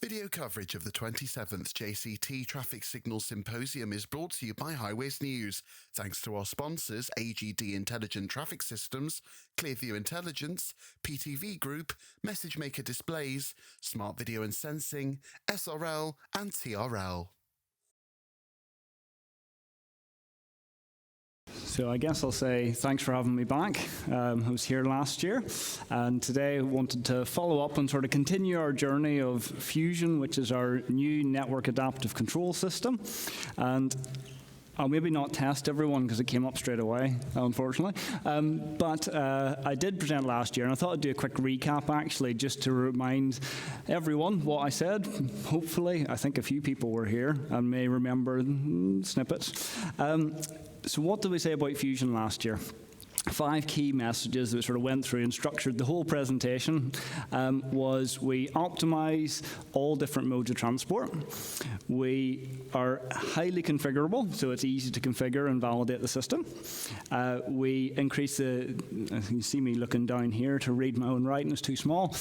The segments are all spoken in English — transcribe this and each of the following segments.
Video coverage of the 27th JCT Traffic Signal Symposium is brought to you by Highways News, thanks to our sponsors AGD Intelligent Traffic Systems, Clearview Intelligence, PTV Group, Message Maker Displays, Smart Video and Sensing, SRL and TRL. So I guess I'll say thanks for having me back. I was here last year, and today I wanted to follow up and sort of continue our journey of Fusion, which is our new network adaptive control system. And I'll maybe not test everyone because it came up straight away, unfortunately. But I did present last year, and I thought I'd do a quick recap, actually, just to remind everyone what I said. Hopefully, I think a few people were here and may remember snippets. So what did we say about Fusion last year? 5 key messages that sort of went through and structured the whole presentation was we optimize all different modes of transport. We are highly configurable, so it's easy to configure and validate the system. We increase you see me looking down here to read my own writing, it's too small.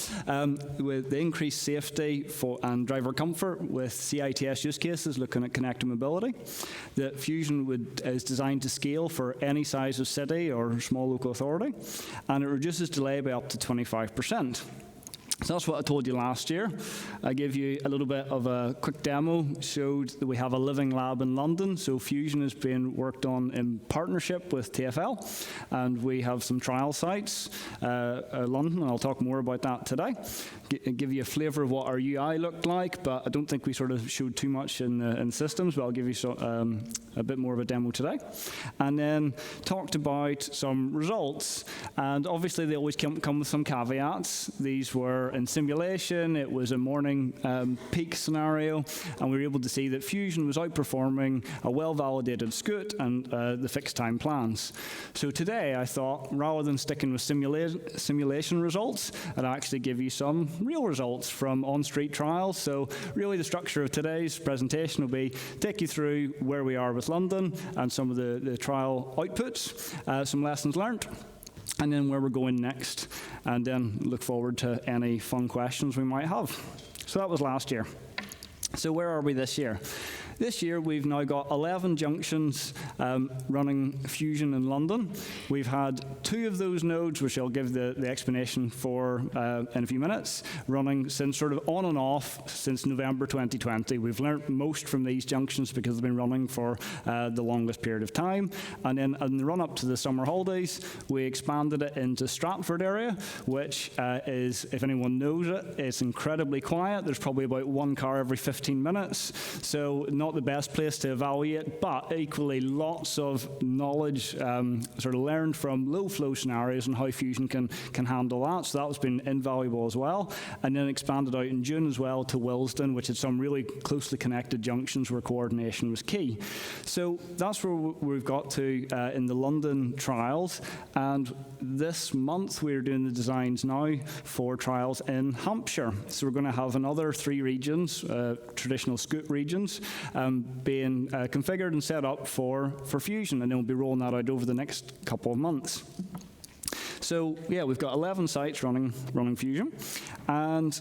With the increased safety and driver comfort with CITS use cases, looking at connected mobility. The Fusion is designed to scale for any size of city or small local authority, and it reduces delay by up to 25%. So that's what I told you last year. I gave you a little bit of a quick demo, showed that we have a living lab in London, so Fusion has been worked on in partnership with TfL, and we have some trial sites in London, and I'll talk more about that today. Give you a flavour of what our UI looked like, but I don't think we sort of showed too much in systems, but I'll give you a bit more of a demo today. And then talked about some results, and obviously they always come with some caveats. These were in simulation, it was a morning peak scenario, and we were able to see that Fusion was outperforming a well-validated Scoot and the fixed time plans. So today I thought, rather than sticking with simulation results, I'd actually give you some real results from on-street trials. So really the structure of today's presentation will be take you through where we are with London and some of the trial outputs, some lessons learned, and then where we're going next, and then look forward to any fun questions we might have. So that was last year. So where are we this year? This year, we've now got 11 junctions running Fusion in London. We've had 2 of those nodes, which I'll give the explanation for in a few minutes, running since sort of on and off since November 2020. We've learnt most from these junctions because they've been running for the longest period of time. And then in the run-up to the summer holidays, we expanded it into Stratford area, which is, if anyone knows it, it's incredibly quiet. There's probably about 1 car every 15 minutes. So not the best place to evaluate, but equally lots of knowledge sort of learned from low flow scenarios and how Fusion can handle that. So that's been invaluable as well. And then expanded out in June as well to Willesden, which had some really closely connected junctions where coordination was key. So that's where we've got to in the London trials. And this month we're doing the designs now for trials in Hampshire. So we're going to have another 3 regions, traditional Scoot regions, being configured and set up for Fusion, and then we'll be rolling that out over the next couple of months. So yeah, we've got 11 sites running Fusion, and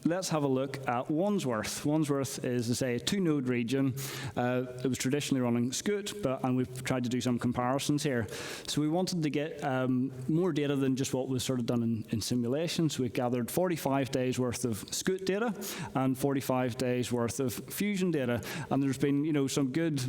let's have a look at Wandsworth. Wandsworth is, as I say, a 2-node region. It was traditionally running Scoot, and we've tried to do some comparisons here. So we wanted to get more data than just what was sort of done in simulation. So we gathered 45 days worth of Scoot data and 45 days worth of Fusion data. And there's been, some good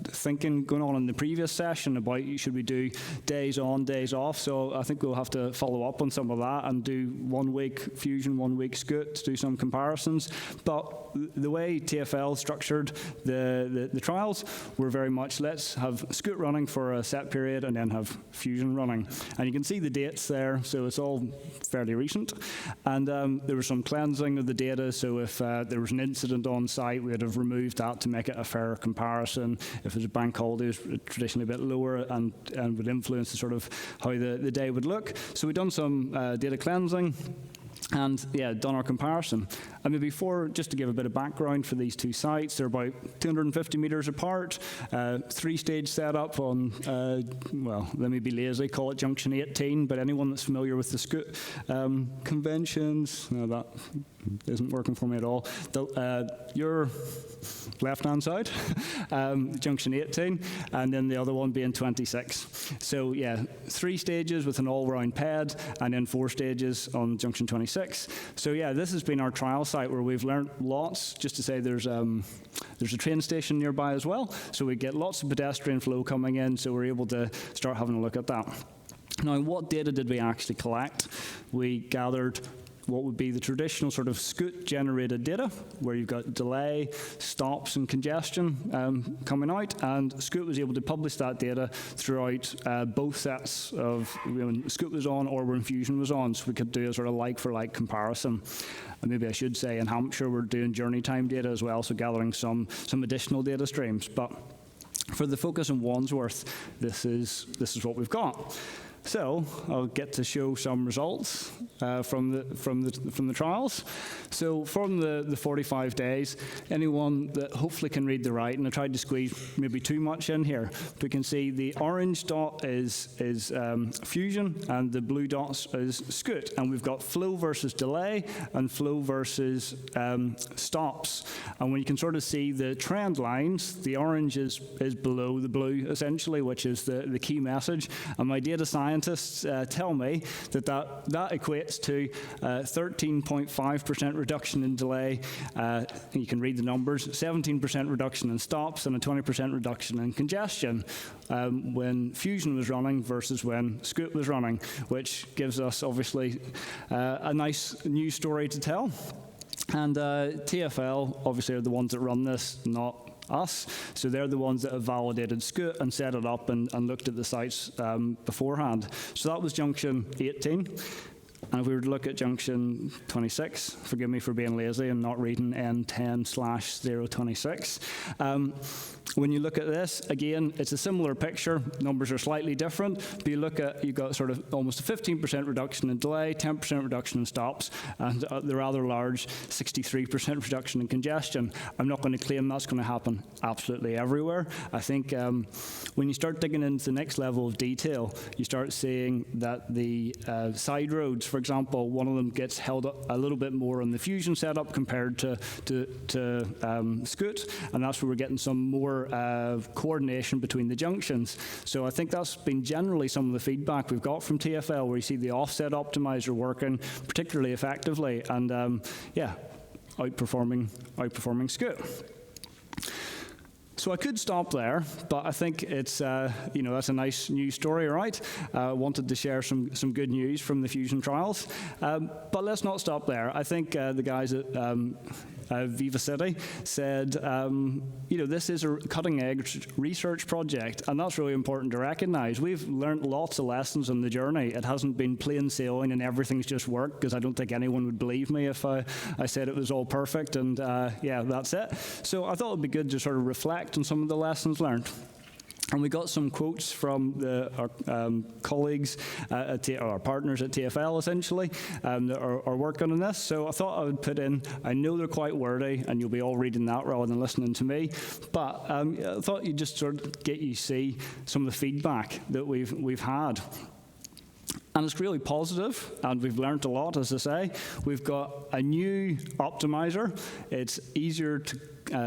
thinking going on in the previous session about should we do days on, days off. So I think we'll have to follow up on some of that and do 1 week Fusion, 1 week Scoot to do some comparisons. But the way TfL structured the trials were very much, let's have Scoot running for a set period and then have Fusion running. And you can see the dates there, so it's all fairly recent. And there was some cleansing of the data, so if there was an incident on site, we would have removed that to make it a fairer comparison. If it was a bank holiday, it was traditionally a bit lower and would influence the sort of how the day would look. So we've done some data cleansing. and yeah, done our comparison. And maybe just to give a bit of background for these two sites, they're about 250 metres apart, three-stage setup on, well, let me be lazy, call it Junction 18, but anyone that's familiar with the Scoot conventions, no, that isn't working for me at all. Your left-hand side, Junction 18, and then the other one being 26. So yeah, 3 stages with an all-round ped, and then 4 stages on Junction 26. So yeah, this has been our trial site where we've learned lots. Just to say, there's a train station nearby as well, so we get lots of pedestrian flow coming in, so we're able to start having a look at that. Now, what data did we actually collect? We gathered what would be the traditional sort of Scoot-generated data, where you've got delay, stops, and congestion coming out, and Scoot was able to publish that data throughout both sets of when Scoot was on or when Fusion was on, so we could do a sort of like-for-like comparison. And maybe I should say in Hampshire we're doing journey time data as well, so gathering some additional data streams. But for the focus in Wandsworth, this is what we've got. So I'll get to show some results from the trials. So from the 45 days, anyone that hopefully can read the writing, I tried to squeeze maybe too much in here. We can see the orange dot is Fusion, and the blue dots is Scoot, and we've got flow versus delay and flow versus stops. And when you can sort of see the trend lines, the orange is below the blue essentially, which is the key message. And my data scientists tell me that equates to 13.5% reduction in delay. You can read the numbers, 17% reduction in stops and a 20% reduction in congestion when Fusion was running versus when Scoot was running, which gives us obviously a nice news story to tell. And TfL obviously are the ones that run this, not us. So they're the ones that have validated Scoot and set it up and looked at the sites beforehand. So that was Junction 18. And if we were to look at Junction 26, forgive me for being lazy and not reading N10/026. When you look at this, again, it's a similar picture. Numbers are slightly different, but you look at, you've got sort of almost a 15% reduction in delay, 10% reduction in stops, and the rather large 63% reduction in congestion. I'm not going to claim that's going to happen absolutely everywhere. I think when you start digging into the next level of detail, you start seeing that the side roads, for example, one of them gets held up a little bit more on the Fusion setup compared to Scoot, and that's where we're getting some more coordination between the junctions. So I think that's been generally some of the feedback we've got from TfL, where you see the offset optimizer working particularly effectively, and yeah, outperforming Scoot. So I could stop there, but I think it's that's a nice news story, right? Wanted to share some good news from the Fusion trials, but let's not stop there. I think the guys at Viva City said, this is a cutting-edge research project, and that's really important to recognise. We've learned lots of lessons on the journey. It hasn't been plain sailing and everything's just worked, because I don't think anyone would believe me if I said it was all perfect and yeah, that's it. So I thought it would be good to sort of reflect on some of the lessons learned. And we got some quotes from our colleagues, our partners at TfL, essentially, that are working on this. So I thought I would put in, I know they're quite wordy, and you'll be all reading that rather than listening to me, but I thought you'd just sort of get you see some of the feedback that we've had. And it's really positive, and we've learned a lot, as I say. We've got a new optimizer. It's easier to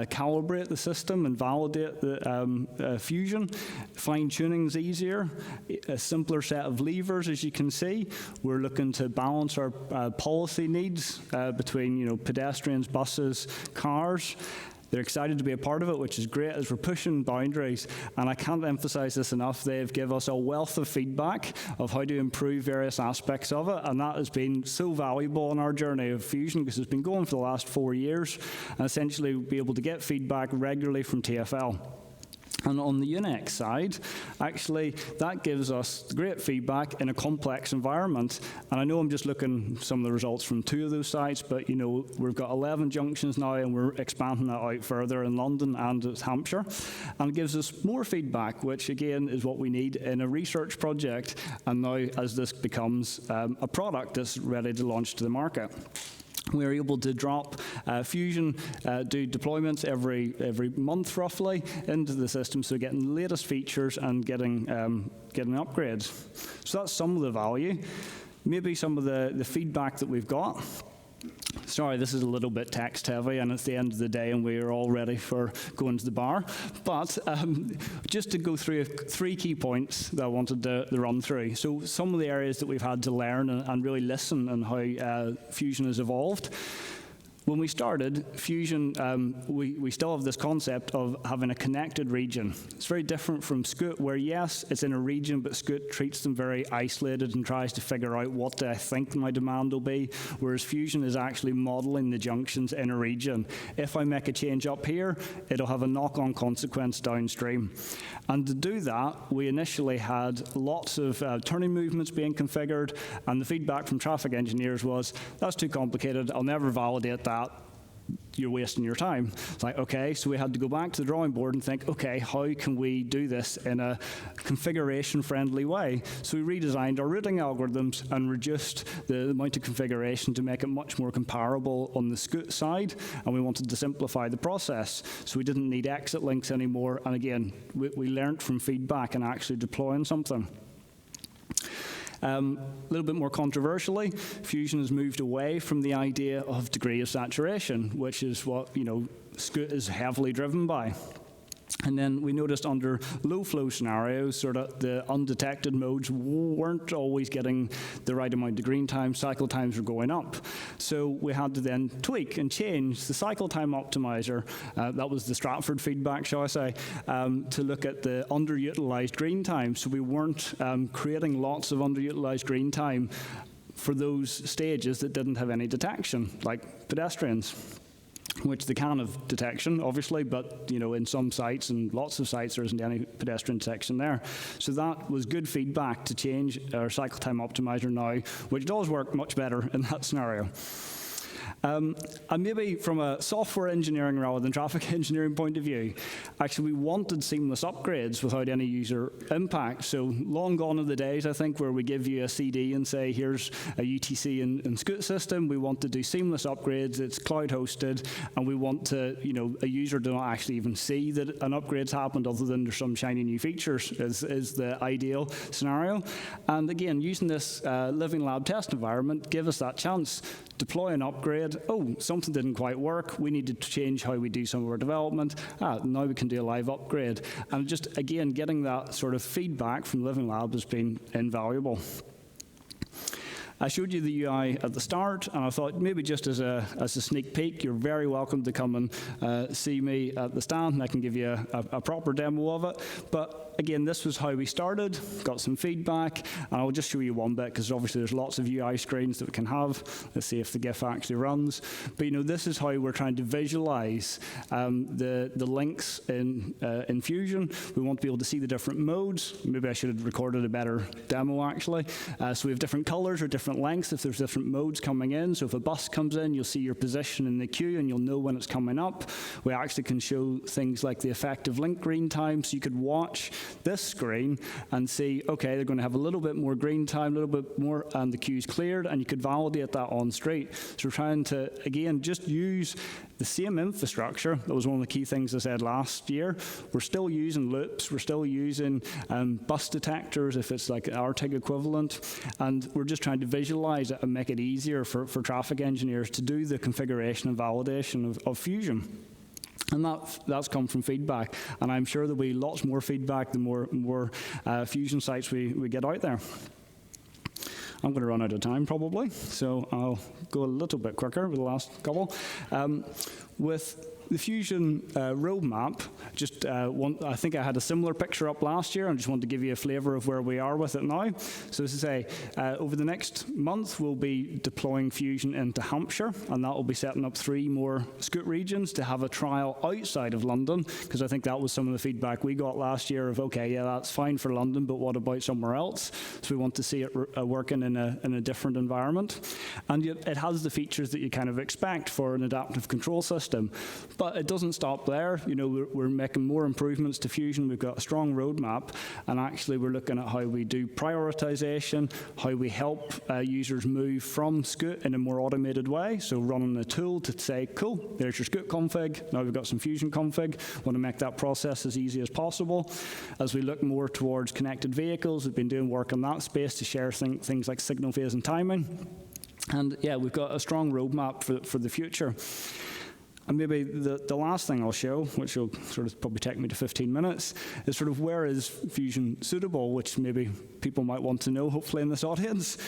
calibrate the system and validate the Fusion. Fine-tuning is easier. A simpler set of levers, as you can see. We're looking to balance our policy needs between pedestrians, buses, cars. They're excited to be a part of it, which is great as we're pushing boundaries. And I can't emphasize this enough. They've given us a wealth of feedback of how to improve various aspects of it. And that has been so valuable in our journey of Fusion, because it's been going for the last 4 years. And essentially be able to get feedback regularly from TfL. And on the Yunex side, actually, that gives us great feedback in a complex environment. And I know I'm just looking some of the results from 2 of those sites, but we've got 11 junctions now, and we're expanding that out further in London and Hampshire. And it gives us more feedback, which again is what we need in a research project. And now, as this becomes a product that's ready to launch to the market, we're able to drop Fusion, do deployments every month roughly into the system, so getting the latest features and getting upgrades. So that's some of the value. Maybe some of the feedback that we've got. Sorry, this is a little bit text heavy, and it's the end of the day and we're all ready for going to the bar. But just to go through 3 key points that I wanted to run through. So some of the areas that we've had to learn and really listen and how Fusion has evolved. When we started, Fusion, we still have this concept of having a connected region. It's very different from Scoot, where yes, it's in a region, but Scoot treats them very isolated and tries to figure out what I think my demand will be, whereas Fusion is actually modeling the junctions in a region. If I make a change up here, it'll have a knock-on consequence downstream. And to do that, we initially had lots of turning movements being configured, and the feedback from traffic engineers was, that's too complicated, I'll never validate that. You're wasting your time. It's like, okay, so we had to go back to the drawing board and think, okay, how can we do this in a configuration-friendly way? So we redesigned our routing algorithms and reduced the amount of configuration to make it much more comparable on the Scoot side, and we wanted to simplify the process. So we didn't need exit links anymore, and again, we learned from feedback and actually deploying something. A little bit more controversially, Fusion has moved away from the idea of degree of saturation, which is what Scoot is heavily driven by. And then we noticed under low-flow scenarios, sort of the undetected modes weren't always getting the right amount of green time. Cycle times were going up. So we had to then tweak and change the cycle time optimizer. That was the Stratford feedback, shall I say, to look at the underutilized green time. So we weren't creating lots of underutilized green time for those stages that didn't have any detection, like pedestrians, which they can have detection, obviously, but in some sites and lots of sites there isn't any pedestrian detection there. So that was good feedback to change our cycle time optimizer now, which does work much better in that scenario. And maybe from a software engineering rather than traffic engineering point of view, actually we wanted seamless upgrades without any user impact. So long gone are the days, I think, where we give you a CD and say, here's a UTC and Scoot system. We want to do seamless upgrades. It's cloud hosted, and we want to, a user to not actually even see that an upgrade's happened other than there's some shiny new features is the ideal scenario. And again, using this living lab test environment, give us that chance. Deploy an upgrade. Oh, something didn't quite work. We needed to change how we do some of our development. Now we can do a live upgrade. And just, again, getting that sort of feedback from Living Lab has been invaluable. I showed you the UI at the start, and I thought maybe just as a sneak peek, you're very welcome to come and see me at the stand, and I can give you a proper demo of it. But again, this was how we started, got some feedback, and I'll just show you one bit, because obviously there's lots of UI screens that we can have. Let's see if the GIF actually runs. But this is how we're trying to visualize the links in Fusion. We want to be able to see the different modes. Maybe I should have recorded a better demo, actually. So we have different colors or different lengths if there's different modes coming in. So if a bus comes in, you'll see your position in the queue and you'll know when it's coming up. We actually can show things like the effective link green time, so you could watch this screen and see, okay, they're going to have a little bit more green time, a little bit more, and the queue's cleared, and you could validate that on street. So we're trying to, again, just use the same infrastructure. That was one of the key things I said last year. We're still using loops, we're still using bus detectors if it's like our TIG equivalent, and we're just trying to visualize it and make it easier for traffic engineers to do the configuration and validation of Fusion. And that's come from feedback, and I'm sure there'll be lots more feedback the more Fusion sites we get out there. I'm going to run out of time probably, so I'll go a little bit quicker with the last couple. With the Fusion roadmap, I think I had a similar picture up last year, and just wanted to give you a flavour of where we are with it now. So as I say, over the next month, we'll be deploying Fusion into Hampshire, and that will be setting up 3 more Scoot regions to have a trial outside of London, because I think that was some of the feedback we got last year of, okay, yeah, that's fine for London, but what about somewhere else? So we want to see it working in a different environment. And yet it has the features that you kind of expect for an adaptive control system. But it doesn't stop there. You know, we're making more improvements to Fusion. We've got a strong roadmap, and actually we're looking at how we do prioritization, how we help users move from Scoot in a more automated way. So running a tool to say, cool, there's your Scoot config. Now we've got some Fusion config. Want to make that process as easy as possible. As we look more towards connected vehicles, we've been doing work in that space to share things like signal phase and timing. And yeah, we've got a strong roadmap for the future. And maybe the last thing I'll show, which will sort of probably take me to 15 minutes, is sort of where is Fusion suitable, which maybe people might want to know, hopefully, in this audience.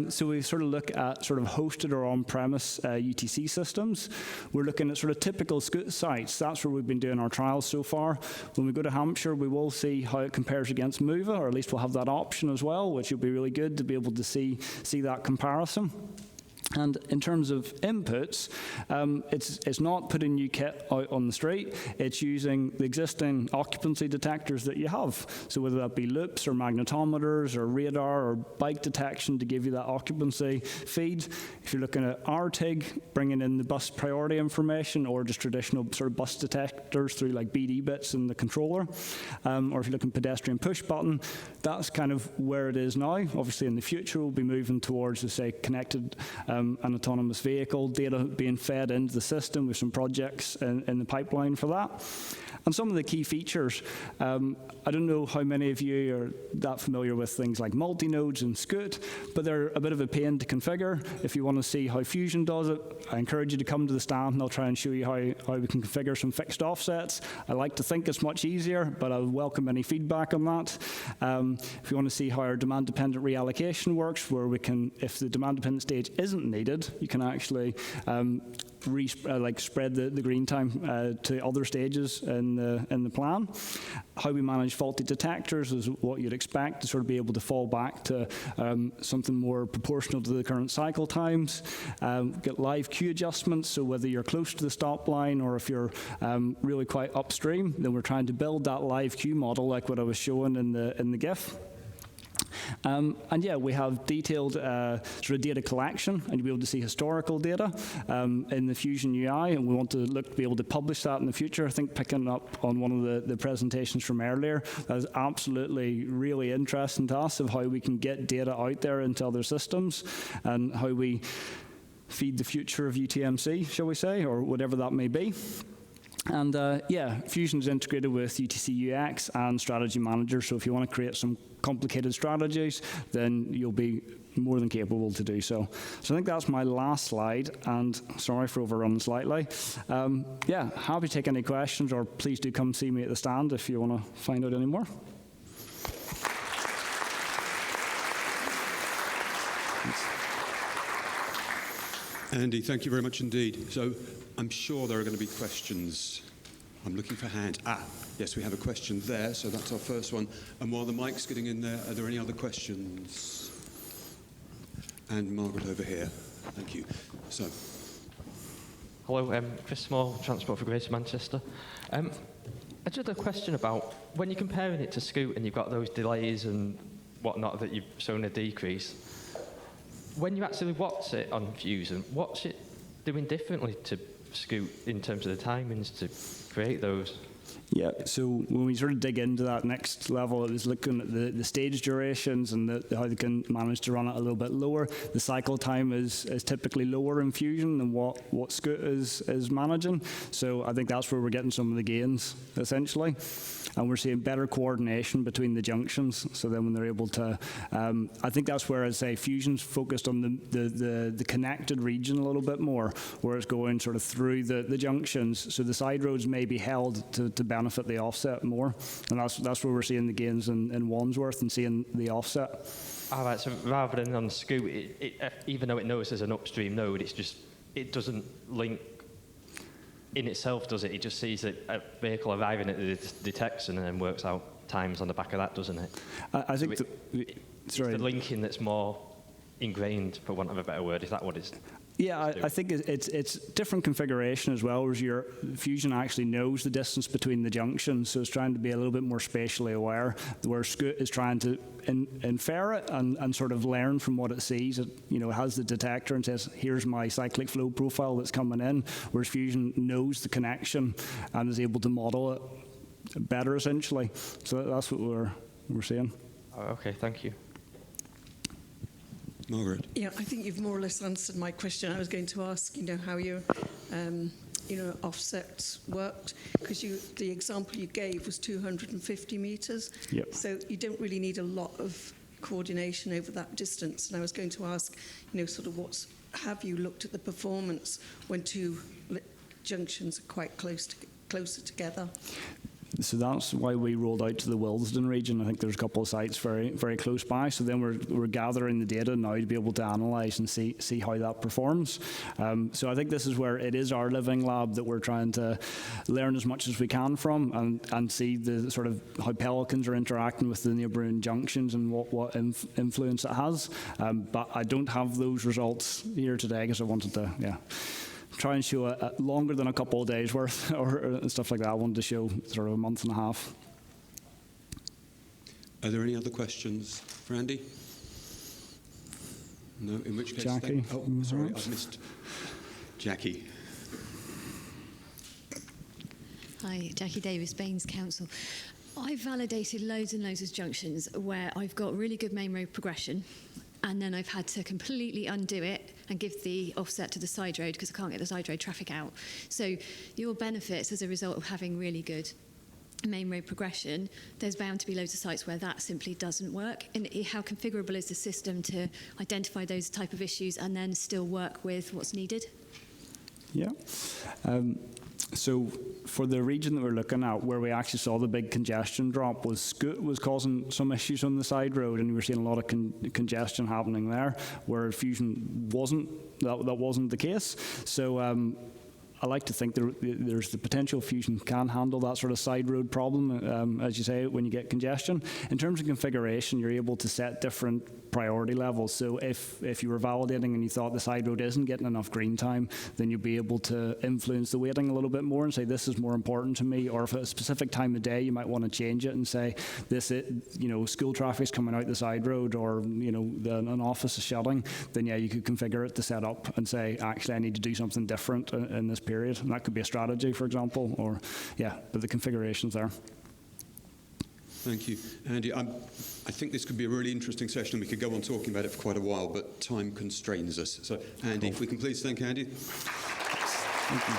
So we sort of look at sort of hosted or on-premise UTC systems. We're looking at sort of typical Scoot sites. That's where we've been doing our trials so far. When we go to Hampshire, we will see how it compares against Mova, or at least we'll have that option as well, which will be really good to be able to see that comparison. And in terms of inputs, it's not putting new kit out on the street. It's using the existing occupancy detectors that you have. So whether that be loops or magnetometers or radar or bike detection to give you that occupancy feed. If you're looking at RTIG, bringing in the bus priority information, or just traditional sort of bus detectors through like BD bits in the controller. Or if you're looking pedestrian push button, that's kind of where it is now. Obviously in the future we'll be moving towards, say, connected an autonomous vehicle, data being fed into the system with some projects in the pipeline for that. And some of the key features, I don't know how many of you are that familiar with things like multi-nodes and Scoot, but they're a bit of a pain to configure. If you want to see how Fusion does it, I encourage you to come to the stand and I'll try and show you how we can configure some fixed offsets. I like to think it's much easier, but I would welcome any feedback on that. If you want to see how our demand-dependent reallocation works, where we can, if the demand-dependent stage isn't needed, you can actually spread the green time to other stages in the plan. How we manage faulty detectors is what you'd expect to sort of be able to fall back to something more proportional to the current cycle times. Get live queue adjustments, so whether you're close to the stop line or if you're really quite upstream, then we're trying to build that live queue model like what I was showing in the GIF. And yeah, we have detailed sort of data collection, and you'll be able to see historical data in the Fusion UI, and we want to look to be able to publish that in the future. I think picking up on one of the presentations from earlier, that is absolutely really interesting to us of how we can get data out there into other systems and how we feed the future of UTMC, shall we say, or whatever that may be. And yeah, Fusion is integrated with UTC UX and Strategy Manager, so if you want to create some complicated strategies, then you'll be more than capable to do so. So I think that's my last slide, and sorry for overrunning slightly. Yeah, happy to take any questions, or please do come see me at the stand if you want to find out any more. Andy, thank you very much indeed. So I'm sure there are going to be questions. I'm looking for hands. Yes, we have a question there, so that's our first one. And while the mic's getting in there, are there any other questions? And Margaret over here. Thank you. So. Hello, Chris Small, Transport for Greater Manchester. I just had a question about, when you're comparing it to Scoot and you've got those delays and whatnot that you've shown a decrease, when you actually watch it on Fusion, what's it doing differently to Scoot in terms of the timings to create those? Yeah, so when we sort of dig into that next level, it was looking at the stage durations and how they can manage to run it a little bit lower. The cycle time is typically lower in Fusion than what Scoot is managing. So I think that's where we're getting some of the gains, essentially. And we're seeing better coordination between the junctions. So then when they're able to, I think that's where I'd say Fusion's focused on the connected region a little bit more, where it's going sort of through the junctions. So the side roads may be held to benefit the offset more. And that's where we're seeing the gains in Wandsworth and seeing the offset. All right, so rather than on Scoot, even though it knows there's an upstream node, it doesn't link in itself, does it? It just sees a vehicle arriving at the detection and then works out times on the back of that, doesn't it? I think So it's the linking that's more ingrained, for want of a better word. Is that what it's? Yeah, I think it's different configuration as well, whereas your Fusion actually knows the distance between the junctions, so it's trying to be a little bit more spatially aware, where Scoot is trying to infer it and sort of learn from what it sees. It, you know, it has the detector and says, here's my cyclic flow profile that's coming in, whereas Fusion knows the connection and is able to model it better, essentially. So that's what we're seeing. Oh, okay, thank you. Margaret. Yeah, I think you've more or less answered my question. I was going to ask, how your, offsets worked, because the example you gave was 250 metres. Yep. So you don't really need a lot of coordination over that distance. And I was going to ask, sort of have you looked at the performance when two junctions are quite closer together? So that's why we rolled out to the Willesden region. I think there's a couple of sites very, very close by. So then we're gathering the data now to be able to analyse and see how that performs. So I think this is where it is our living lab that we're trying to learn as much as we can from and see the sort of how pelicans are interacting with the neighbouring junctions and what influence it has. But I don't have those results here today because I wanted to, try and show a longer than a couple of days worth or stuff like that. I wanted to show sort of a month and a half. Are there any other questions for Andy? No, in which case... Jackie. Oh, sorry, I've missed Jackie. Hi, Jackie Davis, Baines Council. I've validated loads and loads of junctions where I've got really good main road progression, and then I've had to completely undo it and give the offset to the side road because I can't get the side road traffic out. So your benefits as a result of having really good main road progression, there's bound to be loads of sites where that simply doesn't work. And how configurable is the system to identify those type of issues and then still work with what's needed? Yeah. So for the region that we're looking at, where we actually saw the big congestion drop, was Scoot was causing some issues on the side road, and we were seeing a lot of congestion happening there, where Fusion wasn't. That wasn't the case. So I like to think there's the potential Fusion can handle that sort of side road problem, as you say, when you get congestion. In terms of configuration, you're able to set different priority levels. So if you were validating and you thought the side road isn't getting enough green time, then you'll be able to influence the weighting a little bit more and say this is more important to me. Or if at a specific time of day, you might want to change it and say school traffic's coming out the side road, or an office is shutting. Then you could configure it to set up and say actually I need to do something different in this period, and that could be a strategy, for example. Or but the configuration's there. Thank you. Andy, I think this could be a really interesting session, and we could go on talking about it for quite a while, but time constrains us. So, Andy, if we can please thank Andy. Thank you.